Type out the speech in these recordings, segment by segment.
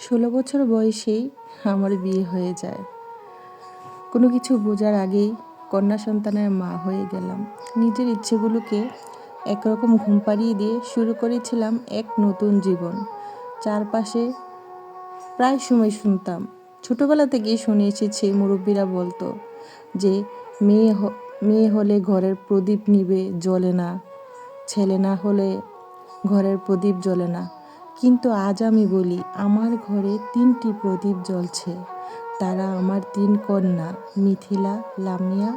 16 বছর বয়সেই আমার বিয়ে হয়ে যায়। কোনো কিছু বোঝার আগেই কন্যা সন্তানের মা হয়ে গেলাম। নিজের ইচ্ছেগুলোকে একরকম ঘুম পাড়িয়ে দিয়ে শুরু করেছিলাম এক নতুন জীবন। চারপাশে প্রায় সময় শুনতাম, ছোটবেলা থেকেই শুনে এসেছি, মুরব্বীরা বলতো যে মেয়ে হলে ঘরের প্রদীপ নিবে, জ্বলে না, ছেলে না হলে ঘরের প্রদীপ জ্বলে না। কিন্তু আজ আমি বলি, আমার ঘরে 3টি প্রদীপ জ্বলছে। তারা আমার 3 কন্যা, মিথিলা, লামিয়া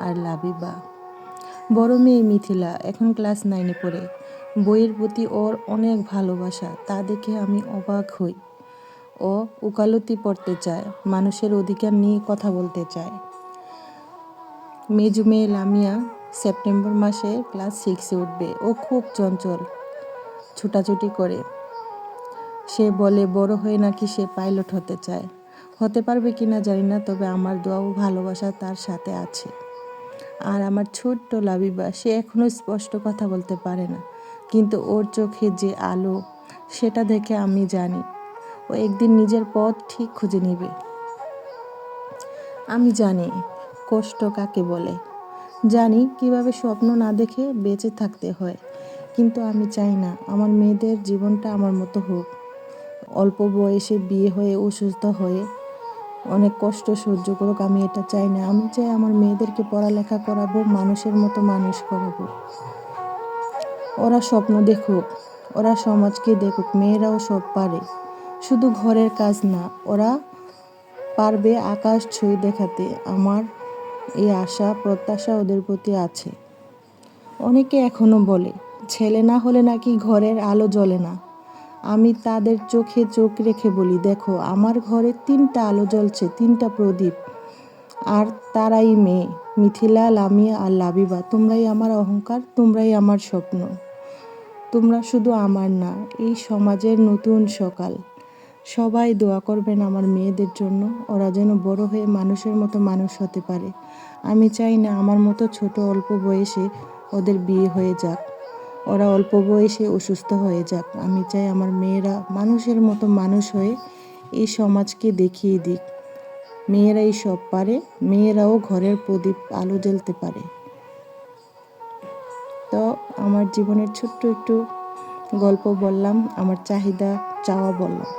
আর লাবিবা। বড় মেয়ে মিথিলা এখন ক্লাস 9-এ পড়ে। বইয়ের প্রতি ওর অনেক ভালোবাসা, তা দেখে আমি অবাক হই। ও উকালতি পড়তে চায়, মানুষের অধিকার নিয়ে কথা বলতে চায়। মেজো মেয়ে লামিয়া সেপ্টেম্বর মাসে ক্লাস 6-এ উঠবে। ও খুব চঞ্চল, ছুটাছুটি করে। সে বলে বড় হয়ে নাকি সে পাইলট হতে চায়। হতে পারবে কিনা জানি না, তবে আমার দোয়া ও ভালোবাসা তার সাথে আছে। আর আমার ছোট্ট লাবিবা, সে এখনো স্পষ্ট কথা বলতে পারে না, কিন্তু ওর চোখে যে আলো, সেটা দেখে আমি জানি ও একদিন নিজের পথ ঠিক খুঁজে নেবে। আমি জানি কষ্ট কাকে বলে, জানি কিভাবে স্বপ্ন না দেখে বেঁচে থাকতে হয়, কিন্তু আমি চাই না আমার মেয়েদের জীবনটা আমার মতো হোক। অল্প বয়সে বিয়ে হয়ে অসুস্থ হয়ে অনেক কষ্ট সহ্য করুক, আমি এটা চাই না। আমি চাই আমার মেয়েদেরকে পড়ালেখা করাবো, মানুষের মতো মানুষ করাবো। ওরা স্বপ্ন দেখুক, ওরা সমাজকে দেখুক, মেয়েরাও সব পারে, শুধু ঘরের কাজ না, ওরা পারবে আকাশ ছুঁয়ে দেখাতে। আমার এই আশা প্রত্যাশা ওদের প্রতি আছে। অনেকে এখনো বলে ছেলে না হলে নাকি ঘরের আলো জ্বলে না। আমি তাদের চোখে চোখ রেখে বলি, দেখো আমার ঘরে 3টা আলো জ্বলছে, 3টা প্রদীপ, আর তারাই মেয়ে, মিথিলা, লামিয়া আর লাবিবা। তোমরাই আমার অহংকার, তোমরাই আমার স্বপ্ন। তোমরা শুধু আমার না, এই সমাজের নতুন সকাল। সবাই দোয়া করবেন আমার মেয়েদের জন্য, ওরা যেন বড় হয়ে মানুষের মতো মানুষ হতে পারে। আমি চাই না আমার মতো ছোট অল্প বয়সে ওদের বিয়ে হয়ে যাক, ওরা অল্প বয়সে অসুস্থ হয়ে যাক। আমি চাই আমার মেয়েরা মানুষের মতো মানুষ হয়ে এই সমাজকে দেখিয়ে দিক, মেয়েরাই সব পারে, মেয়েরাও ঘরের প্রদীপ আলো জ্বলতে পারে। তো আমার জীবনের ছোট্ট একটু গল্প বললাম, আমার চাহিদা চাওয়া বললাম।